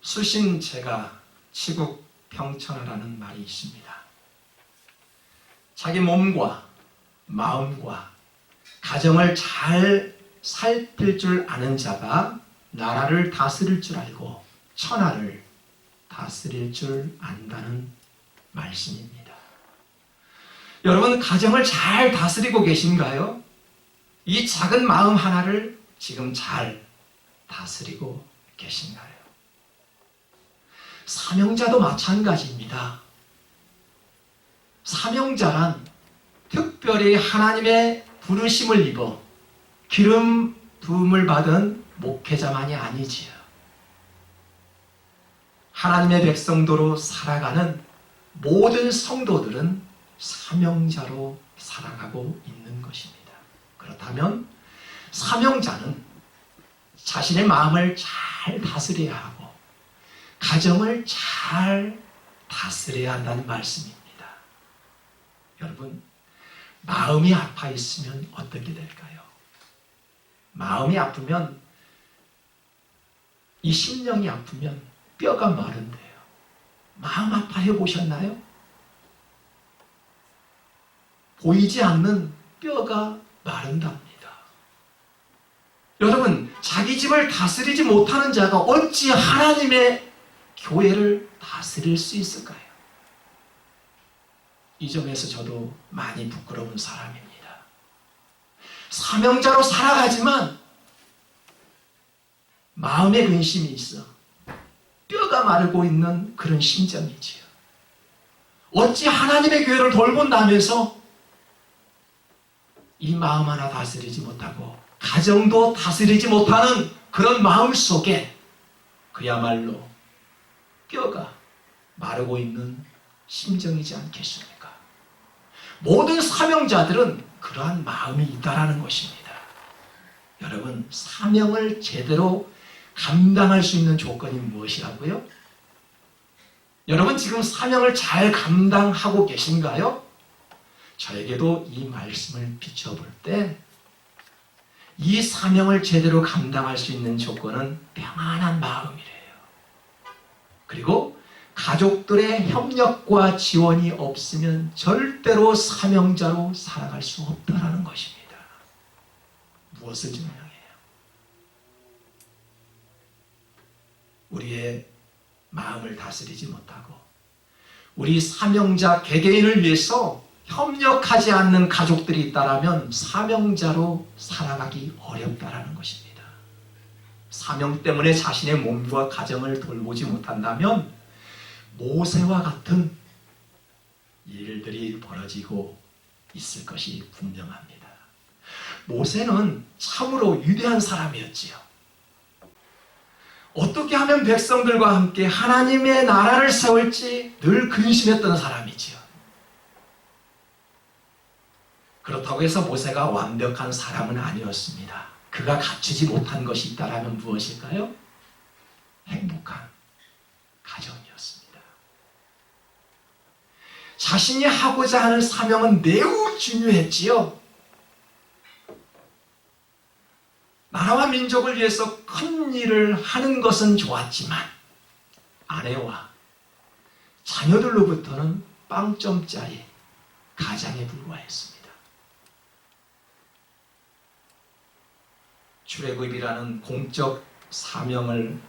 수신제가 치국평천하라는 말이 있습니다. 자기 몸과 마음과 가정을 잘 살필 줄 아는 자가 나라를 다스릴 줄 알고 천하를 다스릴 줄 안다는 말씀입니다. 여러분, 가정을 잘 다스리고 계신가요? 이 작은 마음 하나를 지금 잘 다스리고 계신가요? 사명자도 마찬가지입니다. 사명자란 특별히 하나님의 부르심을 입어 기름 부음을 받은 목회자만이 아니지요. 하나님의 백성도로 살아가는 모든 성도들은 사명자로 살아가고 있는 것입니다. 그렇다면 사명자는 자신의 마음을 잘 다스려야 하고 가정을 잘 다스려야 한다는 말씀입니다. 여러분, 마음이 아파 있으면 어떻게 될까요? 마음이 아프면, 이 심령이 아프면 뼈가 마른대요. 마음 아파해 보셨나요? 보이지 않는 뼈가 마른답니다. 여러분, 자기 집을 다스리지 못하는 자가 어찌 하나님의 교회를 다스릴 수 있을까요? 이 점에서 저도 많이 부끄러운 사람입니다. 사명자로 살아가지만 마음에 근심이 있어 뼈가 마르고 있는 그런 심정이지요. 어찌 하나님의 교회를 돌본다면서 이 마음 하나 다스리지 못하고 가정도 다스리지 못하는 그런 마음 속에 그야말로 뼈가 마르고 있는 심정이지 않겠습니까? 모든 사명자들은 그러한 마음이 있다라는 것입니다. 여러분, 사명을 제대로 감당할 수 있는 조건이 무엇이라고요? 여러분, 지금 사명을 잘 감당하고 계신가요? 저에게도 이 말씀을 비춰볼 때 이 사명을 제대로 감당할 수 있는 조건은 평안한 마음이래요. 그리고 가족들의 협력과 지원이 없으면 절대로 사명자로 살아갈 수 없다는 것입니다. 무엇을 증명해요? 우리의 마음을 다스리지 못하고 우리 사명자 개개인을 위해서 협력하지 않는 가족들이 있다면 사명자로 살아가기 어렵다는 것입니다. 사명 때문에 자신의 몸과 가정을 돌보지 못한다면 모세와 같은 일들이 벌어지고 있을 것이 분명합니다. 모세는 참으로 위대한 사람이었지요. 어떻게 하면 백성들과 함께 하나님의 나라를 세울지 늘 근심했던 사람이지요. 그렇다고 해서 모세가 완벽한 사람은 아니었습니다. 그가 갖추지 못한 것이 있다면 무엇일까요? 행복한 가정이었습니다. 자신이 하고자 하는 사명은 매우 중요했지요. 나라와 민족을 위해서 큰 일을 하는 것은 좋았지만 아내와 자녀들로부터는 빵점짜리 가장에 불과했습니다. 출애굽이라는 공적 사명을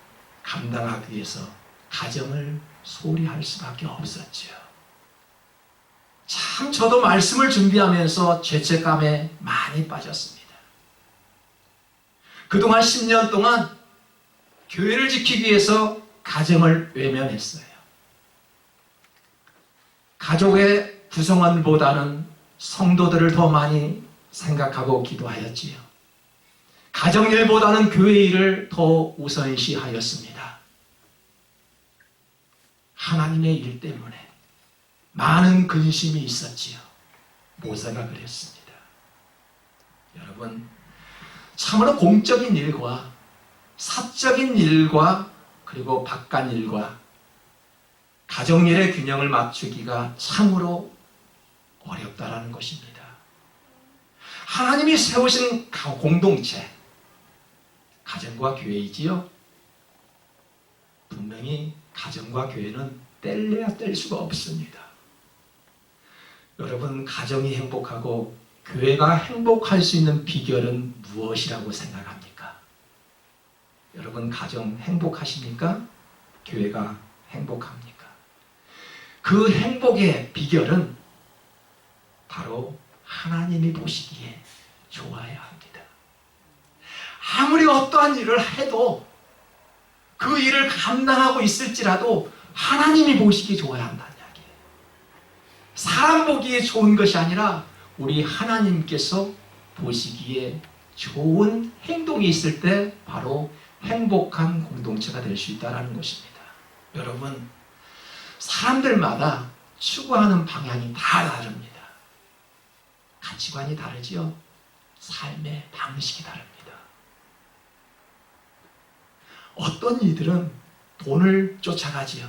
감당하기 위해서 가정을 소홀히 할 수밖에 없었죠. 참 저도 말씀을 준비하면서 죄책감에 많이 빠졌습니다. 그동안 10년 동안 교회를 지키기 위해서 가정을 외면했어요. 가족의 구성원보다는 성도들을 더 많이 생각하고 기도하였지요. 가정일보다는 교회 일을 더 우선시하였습니다. 하나님의 일 때문에 많은 근심이 있었지요. 모세가 그랬습니다. 여러분, 참으로 공적인 일과 사적인 일과 그리고 바깥 일과 가정일의 균형을 맞추기가 참으로 어렵다라는 것입니다. 하나님이 세우신 공동체, 가정과 교회이지요. 분명히 가정과 교회는 뗄래야 뗄 수가 없습니다. 여러분, 가정이 행복하고 교회가 행복할 수 있는 비결은 무엇이라고 생각합니까? 여러분, 가정 행복하십니까? 교회가 행복합니까? 그 행복의 비결은 바로 하나님이 보시기에 좋아야 합니다. 아무리 어떠한 일을 해도 그 일을 감당하고 있을지라도 하나님이 보시기에 좋아야 한다는 이야기예요. 사람 보기에 좋은 것이 아니라 우리 하나님께서 보시기에 좋은 행동이 있을 때 바로 행복한 공동체가 될 수 있다는 것입니다. 여러분, 사람들마다 추구하는 방향이 다 다릅니다. 가치관이 다르지요. 삶의 방식이 다릅니다. 어떤 이들은 돈을 쫓아가지요.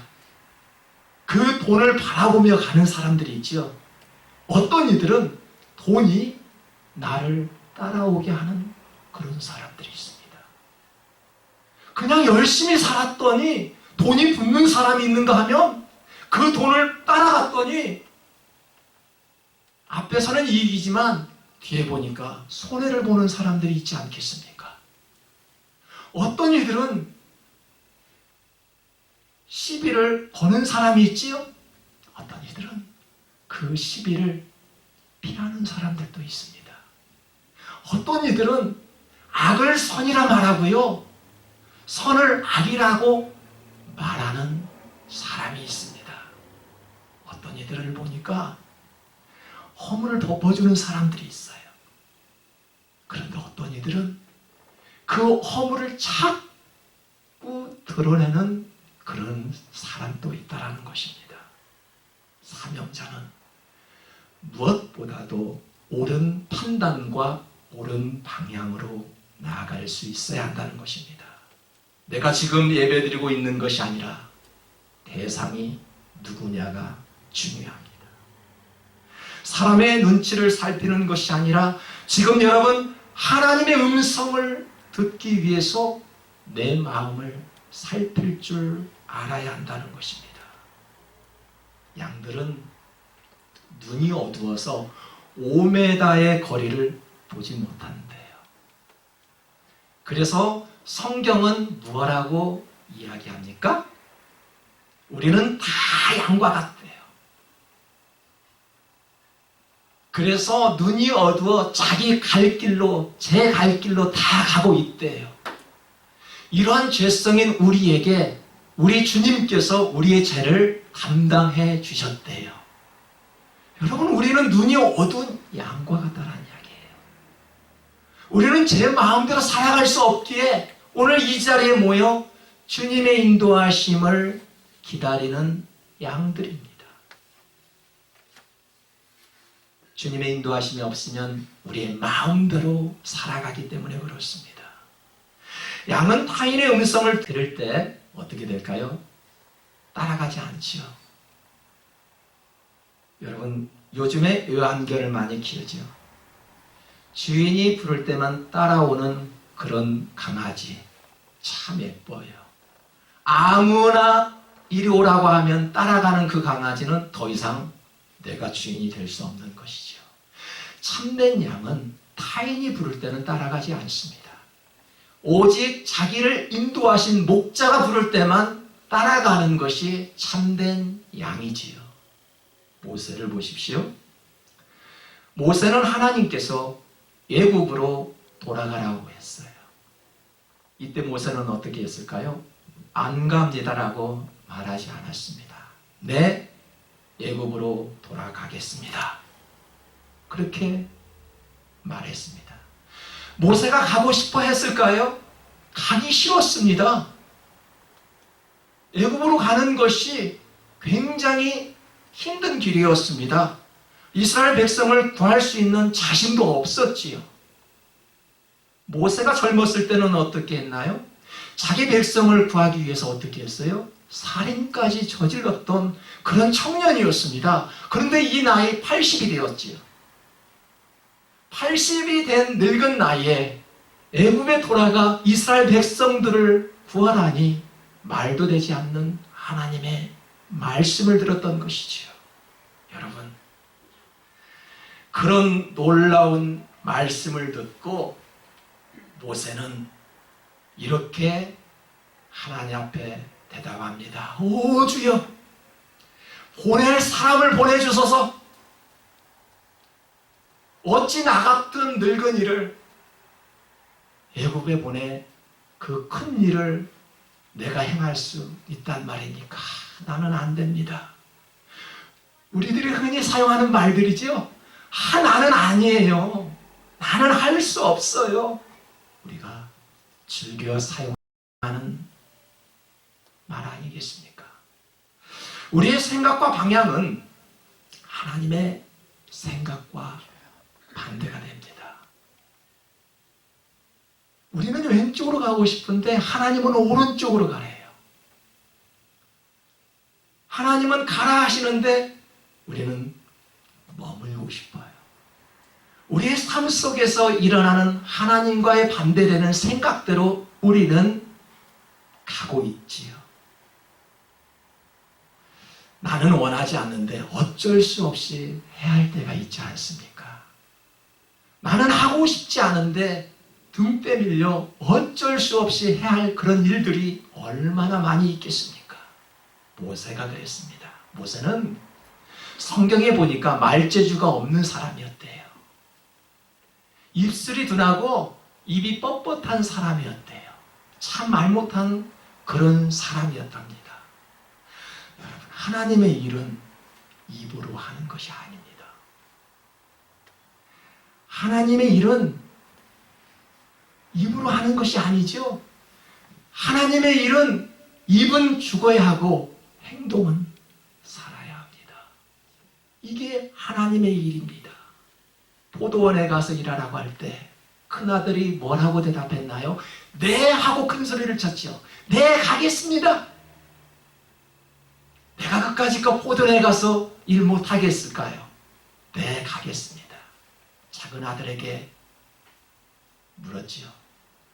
그 돈을 바라보며 가는 사람들이 있지요. 어떤 이들은 돈이 나를 따라오게 하는 그런 사람들이 있습니다. 그냥 열심히 살았더니 돈이 붙는 사람이 있는가 하면 그 돈을 따라갔더니 앞에서는 이익이지만 뒤에 보니까 손해를 보는 사람들이 있지 않겠습니까? 어떤 이들은 시비를 거는 사람이 있지요? 어떤 이들은 그 시비를 피하는 사람들도 있습니다. 어떤 이들은 악을 선이라 말하고요, 선을 악이라고 말하는 사람이 있습니다. 어떤 이들을 보니까 허물을 덮어주는 사람들이 있어요. 그런데 어떤 이들은 그 허물을 자꾸 드러내는 그런 사람도 있다는 것입니다. 사명자는 무엇보다도 옳은 판단과 옳은 방향으로 나아갈 수 있어야 한다는 것입니다. 내가 지금 예배드리고 있는 것이 아니라 대상이 누구냐가 중요합니다. 사람의 눈치를 살피는 것이 아니라 지금 여러분 하나님의 음성을 듣기 위해서 내 마음을 살필 줄 알아야 한다는 것입니다. 양들은 눈이 어두워서 5m의 거리를 보지 못한대요. 그래서 성경은 무엇라고 이야기합니까? 우리는 다 양과 같대요. 그래서 눈이 어두워 자기 갈 길로, 제 갈 길로 다 가고 있대요. 이러한 죄성인 우리에게 우리 주님께서 우리의 죄를 감당해 주셨대요. 여러분, 우리는 눈이 어두운 양과 같다는 이야기예요. 우리는 제 마음대로 살아갈 수 없기에 오늘 이 자리에 모여 주님의 인도하심을 기다리는 양들입니다. 주님의 인도하심이 없으면 우리의 마음대로 살아가기 때문에 그렇습니다. 양은 타인의 음성을 들을 때 어떻게 될까요? 따라가지 않지요. 여러분, 요즘에 요한결을 많이 키우죠. 주인이 부를 때만 따라오는 그런 강아지 참 예뻐요. 아무나 이리 오라고 하면 따라가는 그 강아지는 더 이상 내가 주인이 될 수 없는 것이죠. 참된 양은 타인이 부를 때는 따라가지 않습니다. 오직 자기를 인도하신 목자가 부를 때만 따라가는 것이 참된 양이지요. 모세를 보십시오. 모세는 하나님께서 애굽으로 돌아가라고 했어요. 이때 모세는 어떻게 했을까요? 안 갑니다라고 말하지 않았습니다. 네, 애굽으로 돌아가겠습니다. 그렇게 말했습니다. 모세가 가고 싶어 했을까요? 가기 싫었습니다. 애굽으로 가는 것이 굉장히 힘든 길이었습니다. 이스라엘 백성을 구할 수 있는 자신도 없었지요. 모세가 젊었을 때는 어떻게 했나요? 자기 백성을 구하기 위해서 어떻게 했어요? 살인까지 저질렀던 그런 청년이었습니다. 그런데 이 나이 80이 되었지요. 80이 된 늙은 나이에 애굽에 돌아가 이스라엘 백성들을 구하라니 말도 되지 않는 하나님의 말씀을 들었던 것이지요. 여러분, 그런 놀라운 말씀을 듣고 모세는 이렇게 하나님 앞에 대답합니다. 오 주여, 보낼 사람을 보내주소서. 어찌 나 같은 늙은이를 애굽에 보내 그 큰 일을 내가 행할 수 있단 말입니까? 나는 안 됩니다. 우리들이 흔히 사용하는 말들이죠. 나는 아니에요. 나는 할 수 없어요. 우리가 즐겨 사용하는 말 아니겠습니까? 우리의 생각과 방향은 하나님의 생각과 반대가 됩니다. 우리는 왼쪽으로 가고 싶은데 하나님은 오른쪽으로 가래요. 하나님은 가라 하시는데 우리는 머물고 싶어요. 우리의 삶 속에서 일어나는 하나님과의 반대되는 생각대로 우리는 가고 있지요. 나는 원하지 않는데 어쩔 수 없이 해야 할 때가 있지 않습니까? 나는 하고 싶지 않은데 등 빼밀려 어쩔 수 없이 해야 할 그런 일들이 얼마나 많이 있겠습니까? 모세가 그랬습니다. 모세는 성경에 보니까 말재주가 없는 사람이었대요. 입술이 둔하고 입이 뻣뻣한 사람이었대요. 참 말 못한 그런 사람이었답니다. 여러분, 하나님의 일은 입으로 하는 것이 아닙니다. 하나님의 일은 입으로 하는 것이 아니죠. 하나님의 일은 입은 죽어야 하고 행동은 살아야 합니다. 이게 하나님의 일입니다. 포도원에 가서 일하라고 할 때 큰아들이 뭐라고 대답했나요? 네 하고 큰 소리를 쳤죠. 네, 가겠습니다. 내가 그까짓 거 포도원에 가서 일 못하겠을까요? 네, 가겠습니다. 작은 아들에게 물었지요.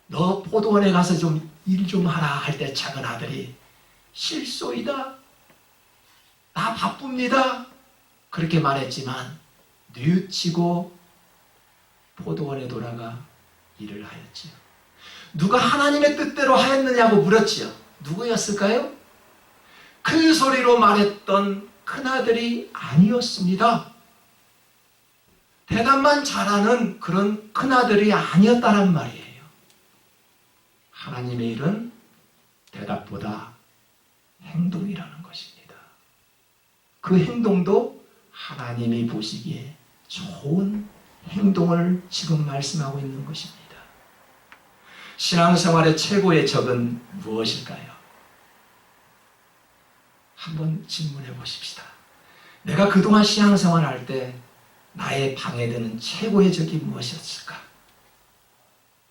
너 포도원에 가서 좀 일 좀 하라 할 때 작은 아들이 실소이다. 나 바쁩니다. 그렇게 말했지만 뉘우치고 포도원에 돌아가 일을 하였지요. 누가 하나님의 뜻대로 하였느냐고 물었지요. 누구였을까요? 큰 소리로 말했던 큰아들이 아니었습니다. 대답만 잘하는 그런 큰아들이 아니었다는 말이에요. 하나님의 일은 대답보다 행동이라는 것입니다. 그 행동도 하나님이 보시기에 좋은 행동을 지금 말씀하고 있는 것입니다. 신앙생활의 최고의 적은 무엇일까요? 한번 질문해 보십시다. 내가 그동안 신앙생활을 할 때 나의 방해되는 최고의 적이 무엇이었을까?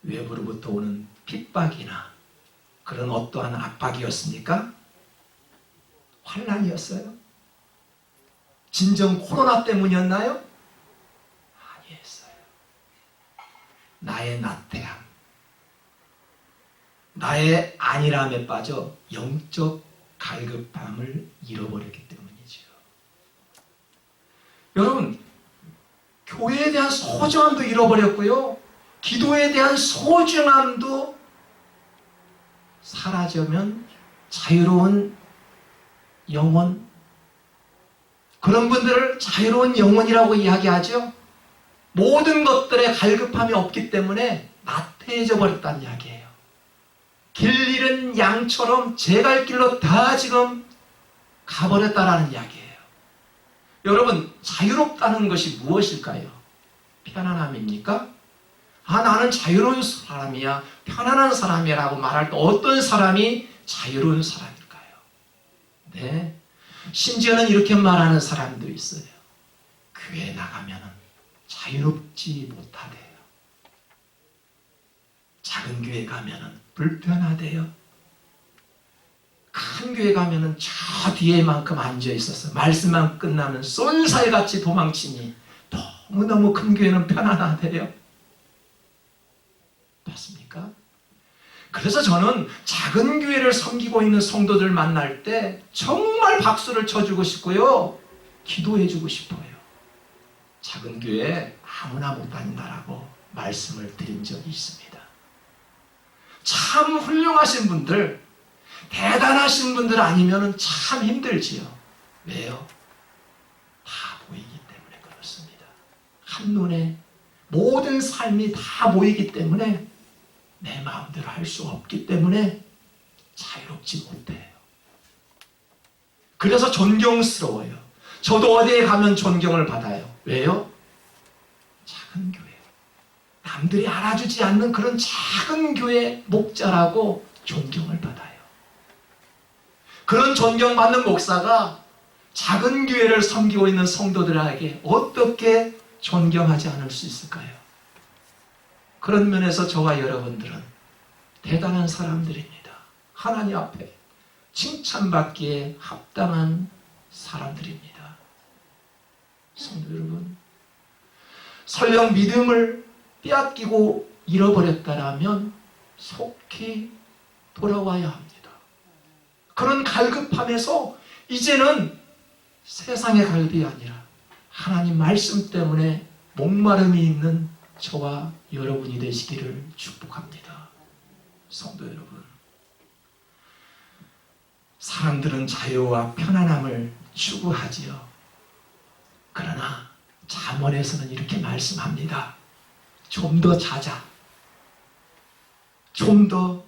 외부로부터 오는 핍박이나 그런 어떠한 압박이었습니까? 환난이었어요? 진정 코로나 때문이었나요? 아니었어요. 나의 나태함, 나의 안일함에 빠져 영적 갈급함을 잃어버렸기 때문이죠. 여러분, 교회에 대한 소중함도 잃어버렸고요. 기도에 대한 소중함도 사라지면 자유로운 영혼, 그런 분들을 자유로운 영혼이라고 이야기하죠. 모든 것들에 갈급함이 없기 때문에 나태해져 버렸다는 이야기예요. 길 잃은 양처럼 제 갈 길로 다 지금 가버렸다라는 이야기예요. 여러분, 자유롭다는 것이 무엇일까요? 편안함입니까? 나는 자유로운 사람이야, 편안한 사람이라고 말할 때 어떤 사람이 자유로운 사람일까요? 네, 심지어는 이렇게 말하는 사람도 있어요. 교회에 나가면 자유롭지 못하대요. 작은 교회 가면 불편하대요. 큰 교회 가면 저 뒤에만큼 앉아있어서 말씀만 끝나면 쏜살같이 도망치니 너무너무 큰 교회는 편안하대요. 맞습니까? 그래서 저는 작은 교회를 섬기고 있는 성도들 만날 때 정말 박수를 쳐주고 싶고요. 기도해주고 싶어요. 작은 교회 아무나 못 다닌다라고 말씀을 드린 적이 있습니다. 참 훌륭하신 분들, 대단하신 분들 아니면 참 힘들지요. 왜요? 다 보이기 때문에 그렇습니다. 한눈에 모든 삶이 다 보이기 때문에 내 마음대로 할 수 없기 때문에 자유롭지 못해요. 그래서 존경스러워요. 저도 어디에 가면 존경을 받아요. 왜요? 작은 교회. 남들이 알아주지 않는 그런 작은 교회 목자라고 존경을 받아요. 그런 존경받는 목사가 작은 교회를 섬기고 있는 성도들에게 어떻게 존경하지 않을 수 있을까요? 그런 면에서 저와 여러분들은 대단한 사람들입니다. 하나님 앞에 칭찬받기에 합당한 사람들입니다. 성도 여러분, 설령 믿음을 빼앗기고 잃어버렸다라면 속히 돌아와야 합니다. 그런 갈급함에서 이제는 세상의 갈급이 아니라 하나님 말씀 때문에 목마름이 있는 저와 여러분이 되시기를 축복합니다. 성도 여러분, 사람들은 자유와 편안함을 추구하지요. 그러나 잠언에서는 이렇게 말씀합니다. 좀 더 자자. 좀 더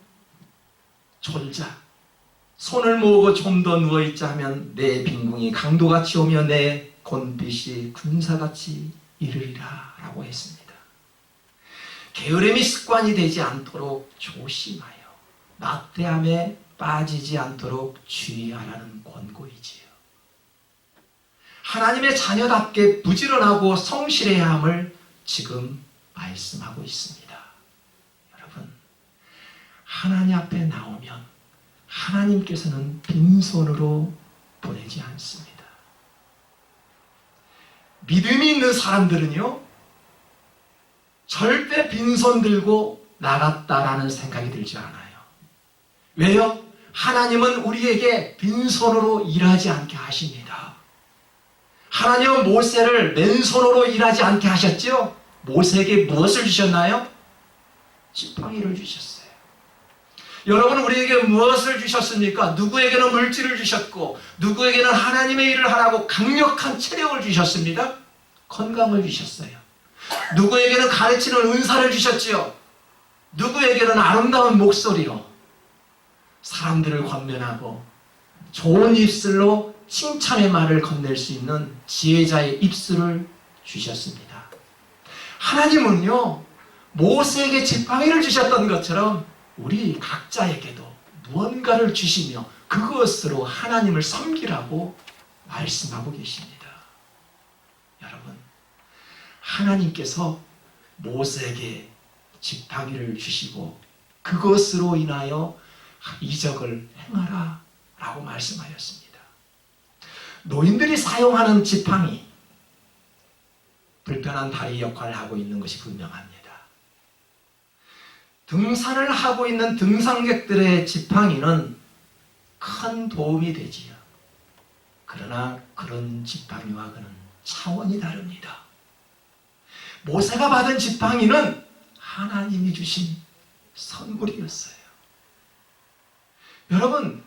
졸자. 손을 모으고 좀 더 누워있자 하면 내 빈궁이 강도같이 오며 내 곤빛이 군사같이 이르리라 라고 했습니다. 게으름이 습관이 되지 않도록 조심하여 낙태함에 빠지지 않도록 주의하라는 권고이지요. 하나님의 자녀답게 부지런하고 성실해야 함을 지금 말씀하고 있습니다. 여러분, 하나님 앞에 나오면 하나님께서는 빈손으로 보내지 않습니다. 믿음이 있는 사람들은요, 절대 빈손 들고 나갔다라는 생각이 들지 않아요. 왜요? 하나님은 우리에게 빈손으로 일하지 않게 하십니다. 하나님은 모세를 맨손으로 일하지 않게 하셨죠? 모세에게 무엇을 주셨나요? 지팡이를 주셨어요. 여러분, 우리에게 무엇을 주셨습니까? 누구에게는 물질을 주셨고 누구에게는 하나님의 일을 하라고 강력한 체력을 주셨습니다. 건강을 주셨어요. 누구에게는 가르치는 은사를 주셨지요. 누구에게는 아름다운 목소리로 사람들을 권면하고 좋은 입술로 칭찬의 말을 건넬 수 있는 지혜자의 입술을 주셨습니다. 하나님은요, 모세에게 지팡이를 주셨던 것처럼 우리 각자에게도 무언가를 주시며 그것으로 하나님을 섬기라고 말씀하고 계십니다. 여러분, 하나님께서 모세에게 지팡이를 주시고 그것으로 인하여 이적을 행하라 라고 말씀하였습니다. 노인들이 사용하는 지팡이, 불편한 다리 역할을 하고 있는 것이 분명합니다. 등산을 하고 있는 등산객들의 지팡이는 큰 도움이 되지요. 그러나 그런 지팡이와는 차원이 다릅니다. 모세가 받은 지팡이는 하나님이 주신 선물이었어요. 여러분,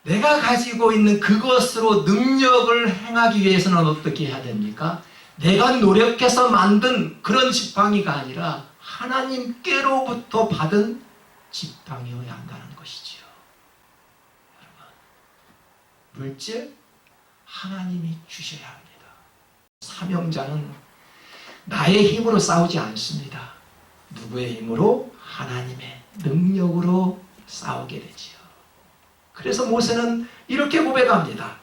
내가 가지고 있는 그것으로 능력을 행하기 위해서는 어떻게 해야 됩니까? 내가 노력해서 만든 그런 지팡이가 아니라 하나님께로부터 받은 지팡이여야 한다는 것이지요. 여러분, 물질 하나님이 주셔야 합니다. 사명자는 나의 힘으로 싸우지 않습니다. 누구의 힘으로? 하나님의 능력으로 싸우게 되지요. 그래서 모세는 이렇게 고백합니다.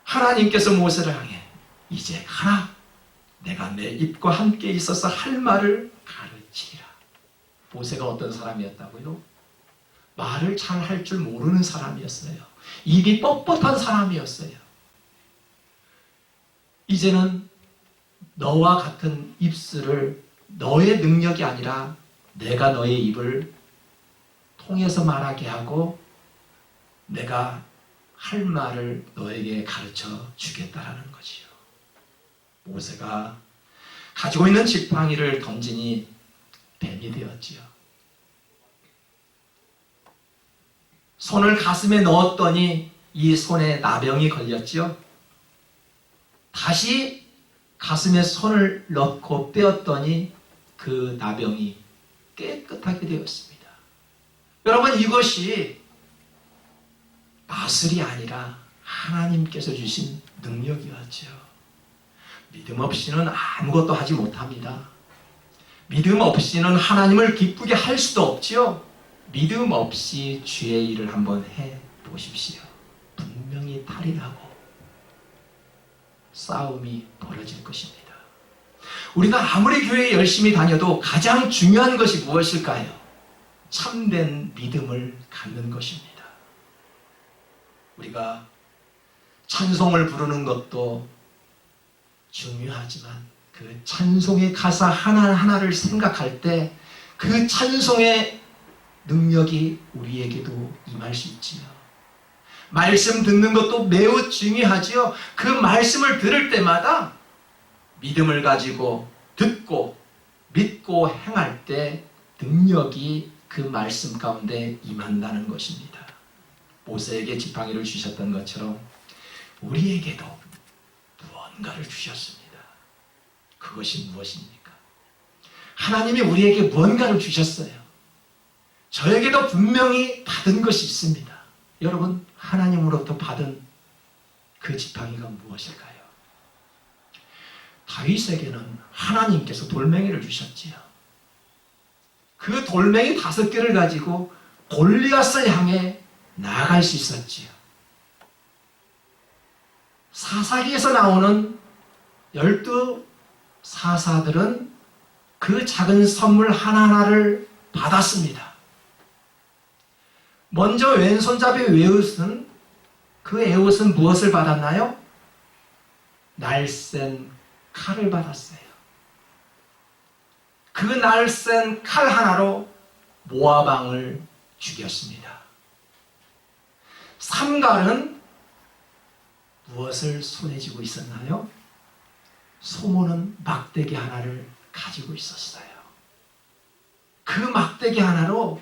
하나님께서 모세를 향해 이제 가라. 내가 내 입과 함께 있어서 할 말을 가르치리라. 모세가 어떤 사람이었다고요? 말을 잘 할 줄 모르는 사람이었어요. 입이 뻣뻣한 사람이었어요. 이제는 너와 같은 입술을 너의 능력이 아니라 내가 너의 입을 통해서 말하게 하고 내가 할 말을 너에게 가르쳐 주겠다라는 거지요. 모세가 가지고 있는 지팡이를 던지니 뱀이 되었지요. 손을 가슴에 넣었더니 이 손에 나병이 걸렸지요. 다시 가슴에 손을 넣고 빼었더니 그 나병이 깨끗하게 되었습니다. 여러분, 이것이 마술이 아니라 하나님께서 주신 능력이었죠. 믿음 없이는 아무것도 하지 못합니다. 믿음 없이는 하나님을 기쁘게 할 수도 없지요. 믿음 없이 주의 일을 한번 해 보십시오. 분명히 탈이나고 싸움이 벌어질 것입니다. 우리가 아무리 교회에 열심히 다녀도 가장 중요한 것이 무엇일까요? 참된 믿음을 갖는 것입니다. 우리가 찬송을 부르는 것도 중요하지만 그 찬송의 가사 하나하나를 생각할 때 그 찬송의 능력이 우리에게도 임할 수 있지요. 말씀 듣는 것도 매우 중요하지요. 그 말씀을 들을 때마다 믿음을 가지고 듣고 믿고 행할 때 능력이 그 말씀 가운데 임한다는 것입니다. 모세에게 지팡이를 주셨던 것처럼 우리에게도 무언가를 주셨습니다. 그것이 무엇입니까? 하나님이 우리에게 무언가를 주셨어요. 저에게도 분명히 받은 것이 있습니다. 여러분, 하나님으로부터 받은 그 지팡이가 무엇일까요? 다윗에게는 하나님께서 돌멩이를 주셨지요. 그 돌멩이 5개를 가지고 골리앗을 향해 나아갈 수 있었지요. 사사기에서 나오는 12 사사들은 그 작은 선물 하나하나를 받았습니다. 먼저 왼손잡이 에훗은 그 에훗은 무엇을 받았나요? 날쌘 칼을 받았어요. 그 날쌘 칼 하나로 모압 왕을 죽였습니다. 삼갈은 무엇을 손에 쥐고 있었나요? 소모는 막대기 하나를 가지고 있었어요. 그 막대기 하나로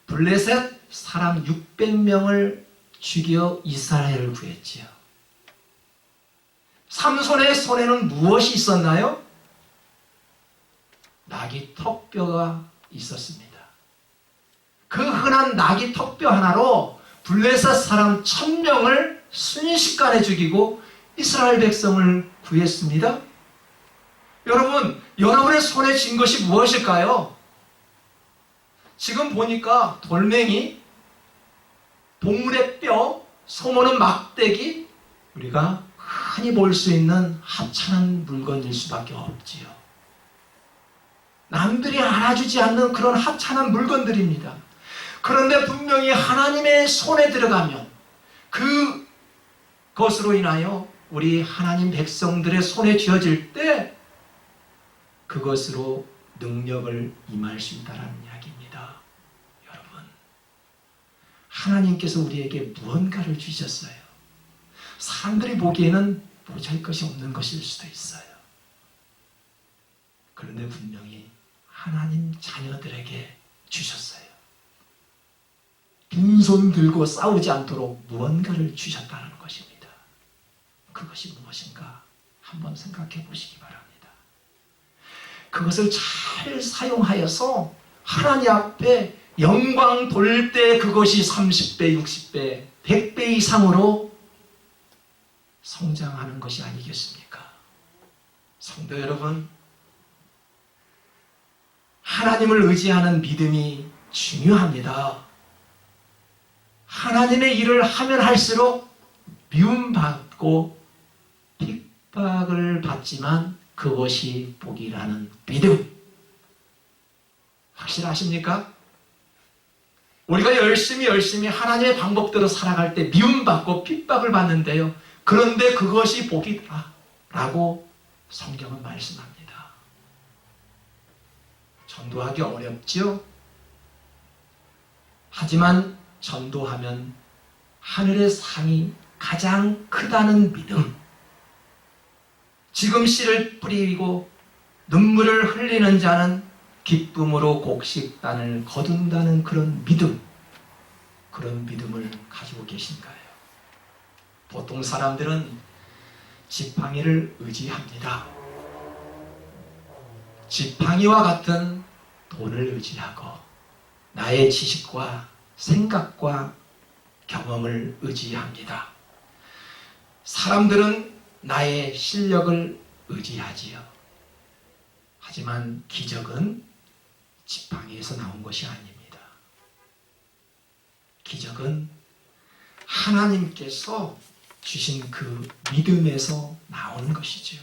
블레셋 사람 600명을 죽여 이스라엘을 구했지요. 삼손의 손에는 무엇이 있었나요? 나귀 턱뼈가 있었습니다. 그 흔한 나귀 턱뼈 하나로 블레셋 사람 1000명을 순식간에 죽이고 이스라엘 백성을 구했습니다. 여러분, 여러분의 손에 쥔 것이 무엇일까요? 지금 보니까 돌멩이, 동물의 뼈, 소모는 막대기, 우리가 흔히 볼 수 있는 합창한 물건일 수밖에 없지요. 남들이 알아주지 않는 그런 합창한 물건들입니다. 그런데 분명히 하나님의 손에 들어가면 그것으로 인하여 우리 하나님 백성들의 손에 쥐어질 때 그것으로 능력을 임할 수 있다는 이야기입니다. 여러분, 하나님께서 우리에게 무언가를 주셨어요. 사람들이 보기에는 보잘것이 없는 것일 수도 있어요. 그런데 분명히 하나님 자녀들에게 주셨어요. 빈손 들고 싸우지 않도록 무언가를 주셨다는 것입니다. 그것이 무엇인가 한번 생각해 보시기 바랍니다. 그것을 잘 사용하여서 하나님 앞에 영광 돌 때 그것이 30배, 60배, 100배 이상으로 성장하는 것이 아니겠습니까? 성도 여러분, 하나님을 의지하는 믿음이 중요합니다. 하나님의 일을 하면 할수록 미움받고 핍박을 받지만 그것이 복이라는 믿음. 확실하십니까? 우리가 열심히 하나님의 방법대로 살아갈 때 미움받고 핍박을 받는데요. 그런데 그것이 복이다 라고 성경은 말씀합니다. 전도하기 어렵죠? 하지만 전도하면 하늘의 상이 가장 크다는 믿음, 지금 씨를 뿌리고 눈물을 흘리는 자는 기쁨으로 곡식단을 거둔다는 그런 믿음, 그런 믿음을 가지고 계신가요? 보통 사람들은 지팡이를 의지합니다. 지팡이와 같은 돈을 의지하고 나의 지식과 생각과 경험을 의지합니다. 사람들은 나의 실력을 의지하지요. 하지만 기적은 지팡이에서 나온 것이 아닙니다. 기적은 하나님께서 주신 그 믿음에서 나오는 것이죠.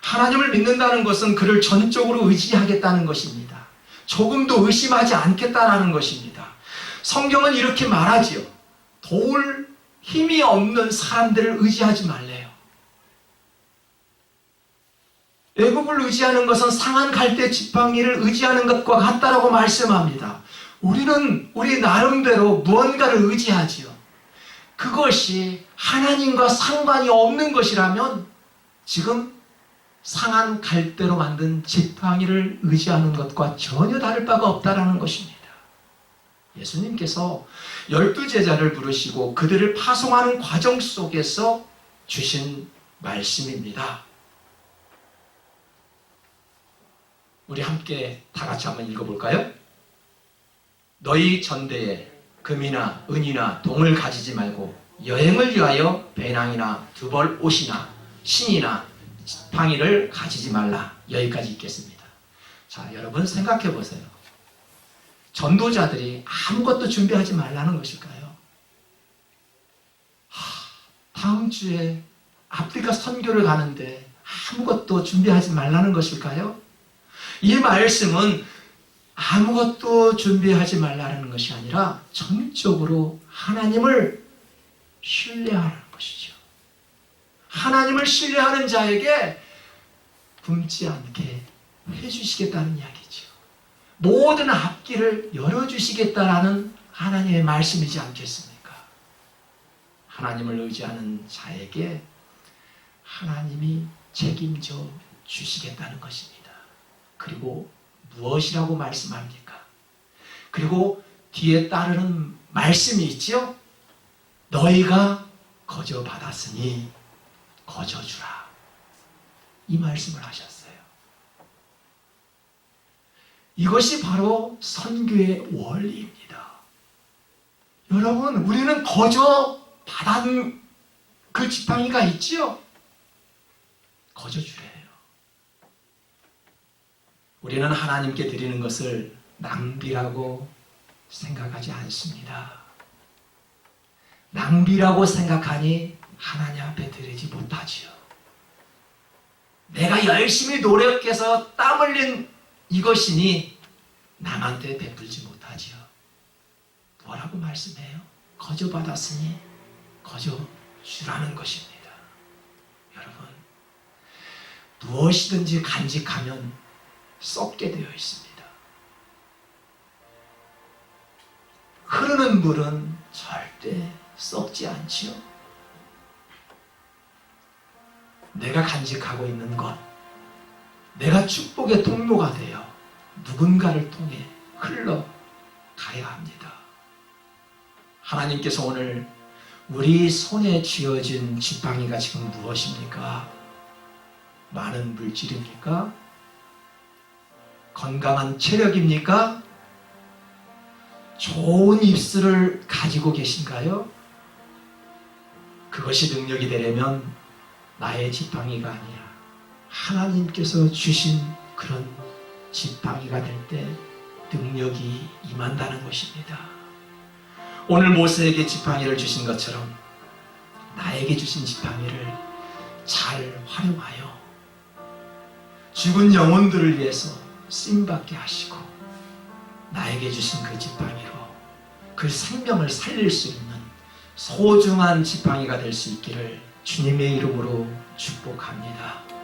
하나님을 믿는다는 것은 그를 전적으로 의지하겠다는 것입니다. 조금도 의심하지 않겠다는 것입니다. 성경은 이렇게 말하지요. 도울 힘이 없는 사람들을 의지하지 말래요. 애굽을 의지하는 것은 상한 갈대 지팡이를 의지하는 것과 같다라고 말씀합니다. 우리는 우리 나름대로 무언가를 의지하지요. 그것이 하나님과 상관이 없는 것이라면 지금 상한 갈대로 만든 지팡이를 의지하는 것과 전혀 다를 바가 없다라는 것입니다. 예수님께서 12제자를 부르시고 그들을 파송하는 과정 속에서 주신 말씀입니다. 우리 함께 다 같이 한번 읽어볼까요? 너희 전대에 금이나 은이나 동을 가지지 말고 여행을 위하여 배낭이나 두벌 옷이나 신이나 지팡이를 가지지 말라. 여기까지 읽겠습니다. 자, 여러분 생각해 보세요. 전도자들이 아무것도 준비하지 말라는 것일까요? 다음 주에 아프리카 선교를 가는데 아무것도 준비하지 말라는 것일까요? 이 말씀은 아무것도 준비하지 말라는 것이 아니라 전적으로 하나님을 신뢰하라는 것이죠. 하나님을 신뢰하는 자에게 굶지 않게 해주시겠다는 이야기죠. 모든 앞길을 열어주시겠다라는 하나님의 말씀이지 않겠습니까? 하나님을 의지하는 자에게 하나님이 책임져 주시겠다는 것입니다. 그리고 무엇이라고 말씀합니까? 그리고 뒤에 따르는 말씀이 있죠? 너희가 거저 받았으니 거저 주라. 이 말씀을 하셨어요. 이것이 바로 선교의 원리입니다. 여러분, 우리는 거저 받은 그 지팡이가 있지요? 거저 주래요. 우리는 하나님께 드리는 것을 낭비라고 생각하지 않습니다. 낭비라고 생각하니 하나님 앞에 드리지 못하지요. 내가 열심히 노력해서 땀 흘린 이것이니 남한테 베풀지 못하지요. 뭐라고 말씀해요? 거저 받았으니 거저 주라는 것입니다. 여러분, 무엇이든지 간직하면 썩게 되어 있습니다. 흐르는 물은 절대 썩지 않지요. 내가 간직하고 있는 것, 내가 축복의 통로가 되어 누군가를 통해 흘러가야 합니다. 하나님께서 오늘 우리 손에 쥐어진 지팡이가 지금 무엇입니까? 많은 물질입니까? 건강한 체력입니까? 좋은 입술을 가지고 계신가요? 그것이 능력이 되려면 나의 지팡이가 아니라 하나님께서 주신 그런 지팡이가 될 때 능력이 임한다는 것입니다. 오늘 모세에게 지팡이를 주신 것처럼 나에게 주신 지팡이를 잘 활용하여 죽은 영혼들을 위해서 쓰임받게 하시고 나에게 주신 그 지팡이로 그 생명을 살릴 수 있는 소중한 지팡이가 될 수 있기를 주님의 이름으로 축복합니다.